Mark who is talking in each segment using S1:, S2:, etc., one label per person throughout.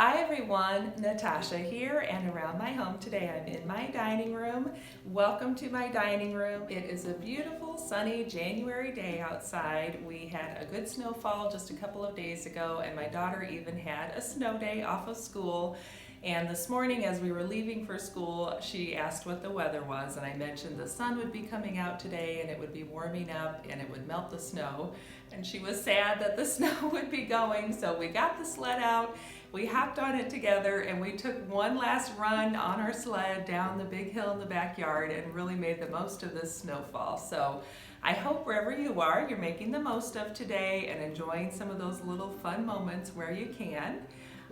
S1: Hi everyone, Natasha here, and around my home today I'm in my dining room. Welcome to my dining room. It is a beautiful sunny January day outside. We had a good snowfall just a couple of days ago, and my daughter even had a snow day off of school. And this morning as we were leaving for school, she asked what the weather was, and I mentioned the sun would be coming out today and it would be warming up and it would melt the snow. And she was sad that the snow would be going, so we got the sled out, we hopped on it together, and we took one last run on our sled down the big hill in the backyard and really made the most of this snowfall. So I hope wherever you are, you're making the most of today and enjoying some of those little fun moments where you can.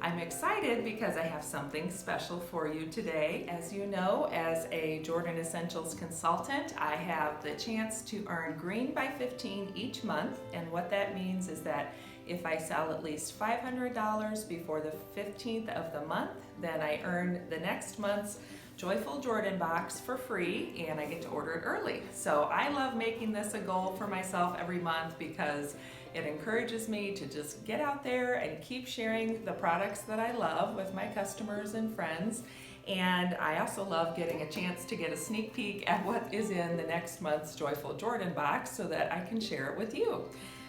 S1: I'm excited because I have something special for you today. As you know, as a Jordan Essentials consultant, I have the chance to earn Green by 15 each month, and what that means is that if I sell at least $500 before the 15th of the month, then I earn the next month's Joyful Jordan box for free, and I get to order it early. So I love making this a goal for myself every month because it encourages me to just get out there and keep sharing the products that I love with my customers and friends. And I also love getting a chance to get a sneak peek at what is in the next month's Joyful Jordan box so that I can share it with you.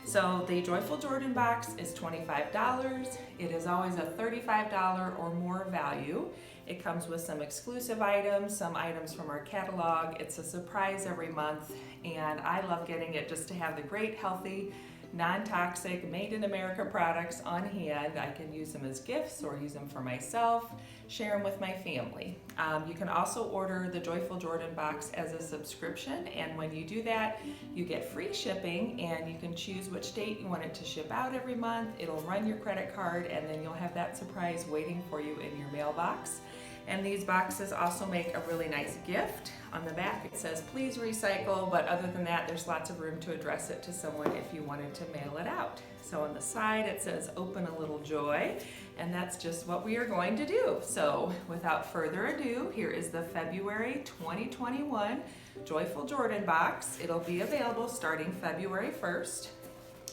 S1: So the Joyful Jordan box is $25. It is always a $35 or more value. It comes with some exclusive items, some items from our catalog. It's a surprise every month, and I love getting it just to have the great, healthy, non-toxic, made in America products on hand. I can use them as gifts or use them for myself, share them with my family. You can also order the Joyful Jordan box as a subscription, and when you do that, you get free shipping, and you can choose which date you want it to ship out every month. It'll run your credit card, and then you'll have that surprise waiting for you in your mailbox. And these boxes also make a really nice gift. On the back it says please recycle, but other than that there's lots of room to address it to someone if you wanted to mail it out. So on the side it says open a little joy, and that's just what we are going to do. So without further ado, here is the February 2021 Joyful Jordan box. It'll be available starting February 1st.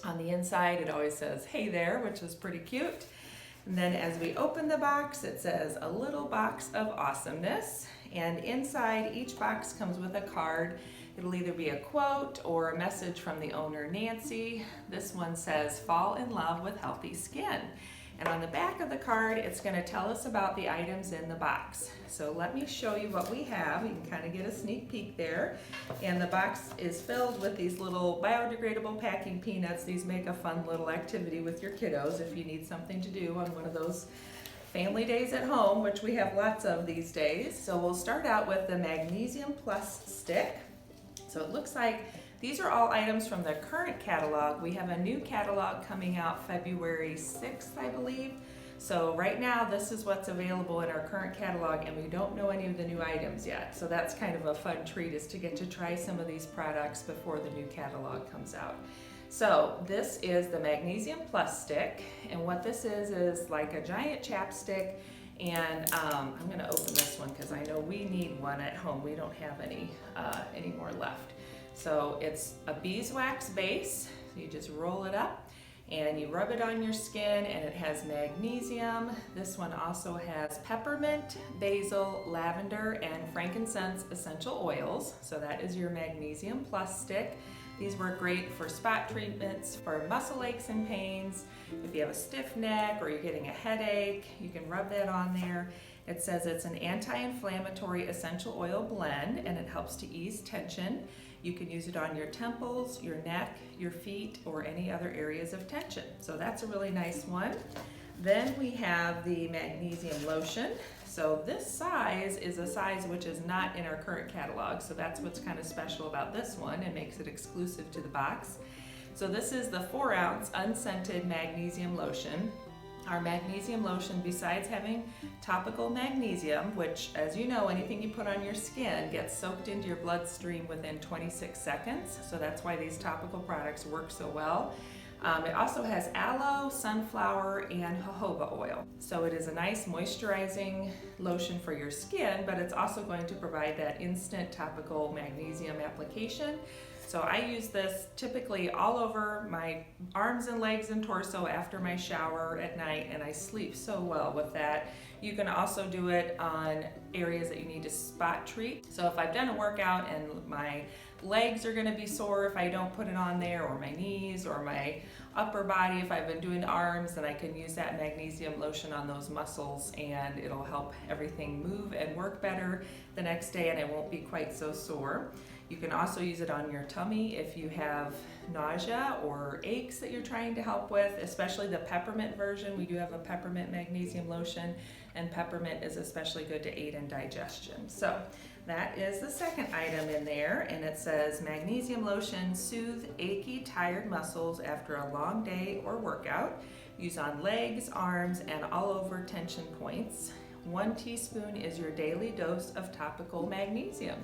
S1: On the inside it always says hey there, which is pretty cute. And then as we open the box, it says a little box of awesomeness, and inside each box comes with a card. It'll either be a quote or a message from the owner, Nancy. This one says fall in love with healthy skin. And on the back of the card, it's going to tell us about the items in the box. So let me show you what we have. You can kind of get a sneak peek there. And the box is filled with these little biodegradable packing peanuts. These make a fun little activity with your kiddos if you need something to do on one of those family days at home, which we have lots of these days. So we'll start out with the Magnesium Plus stick. So it looks like these are all items from the current catalog. We have a new catalog coming out February 6th, I believe. So right now, this is what's available in our current catalog, and we don't know any of the new items yet. So that's kind of a fun treat, is to get to try some of these products before the new catalog comes out. So this is the Magnesium Plus stick, and what this is like a giant chapstick. And I'm gonna open this one because I know we need one at home. We don't have any more left. So it's a beeswax base, so you just roll it up and you rub it on your skin, and it has magnesium. This one also has peppermint, basil, lavender, and frankincense essential oils. So that is your Magnesium Plus stick. These work great for spot treatments, for muscle aches and pains. If you have a stiff neck or you're getting a headache, you can rub that on there. It says it's an anti-inflammatory essential oil blend, and it helps to ease tension. You can use it on your temples, your neck, your feet, or any other areas of tension. So that's a really nice one. Then we have the Magnesium Lotion. So this size is a size which is not in our current catalog, so that's what's kind of special about this one and makes it exclusive to the box. So this is the 4-ounce unscented magnesium lotion. Our magnesium lotion, besides having topical magnesium, which, as you know, anything you put on your skin gets soaked into your bloodstream within 26 seconds, so that's why these topical products work so well. It also has aloe, sunflower, and jojoba oil. So it is a nice moisturizing lotion for your skin, but it's also going to provide that instant topical magnesium application. So I use this typically all over my arms and legs and torso after my shower at night, and I sleep so well with that. You can also do it on areas that you need to spot treat. So if I've done a workout and my legs are going to be sore if I don't put it on there, or my knees, or my upper body, if I've been doing arms, then I can use that magnesium lotion on those muscles, and it'll help everything move and work better the next day, and I won't be quite so sore. You can also use it on your tummy if you have nausea or aches that you're trying to help with, especially the peppermint version. We do have a peppermint magnesium lotion, and peppermint is especially good to aid in digestion. So that is the second item in there, and it says magnesium lotion, soothe achy, tired muscles after a long day or workout. Use on legs, arms, and all over tension points. 1 teaspoon is your daily dose of topical magnesium.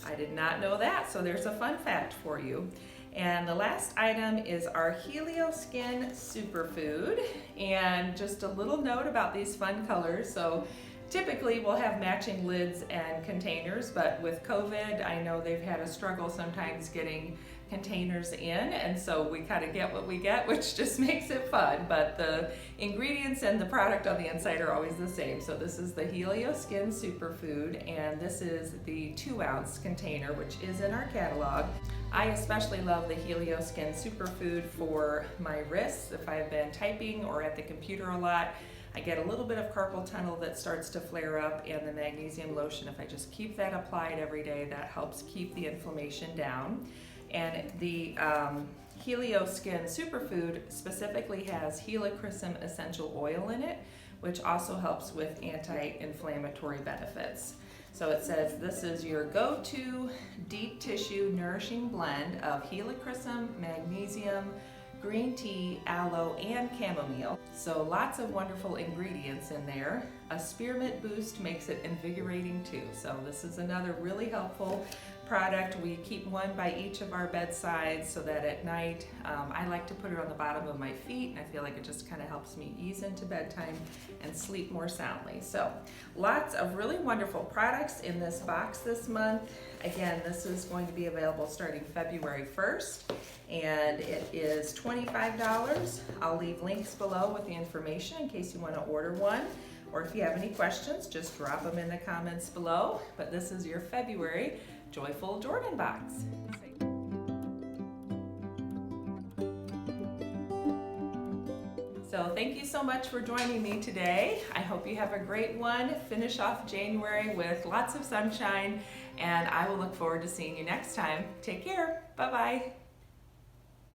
S1: I did not know that, so there's a fun fact for you. And the last item is our Helio Skin Superfood. And just a little note about these fun colors. So typically we'll have matching lids and containers, but with COVID, I know they've had a struggle sometimes getting containers in, and so we kind of get what we get, which just makes it fun. But the ingredients and the product on the inside are always the same. So this is the Helio Skin Superfood, and this is the 2-ounce container, which is in our catalog. I especially love the Helio Skin Superfood for my wrists. If I've been typing or at the computer a lot, I get a little bit of carpal tunnel that starts to flare up, and the magnesium lotion, if I just keep that applied every day, that helps keep the inflammation down. And the Helio Skin Superfood specifically has helichrysum essential oil in it, which also helps with anti-inflammatory benefits. So it says this is your go-to deep tissue nourishing blend of helichrysum, magnesium, green tea, aloe, and chamomile. So lots of wonderful ingredients in there. A spearmint boost makes it invigorating too. So this is another really helpful product. We keep one by each of our bedsides so that at night, I like to put it on the bottom of my feet, and I feel like it just kind of helps me ease into bedtime and sleep more soundly. So lots of really wonderful products in this box this month. Again, this is going to be available starting February 1st, and it is $25. I'll leave links below with the information in case you want to order one, or if you have any questions, just drop them in the comments below. But this is your February Joyful Jordan box. So thank you so much for joining me today. I hope you have a great one. Finish off January with lots of sunshine, and I will look forward to seeing you next time. Take care. Bye-bye.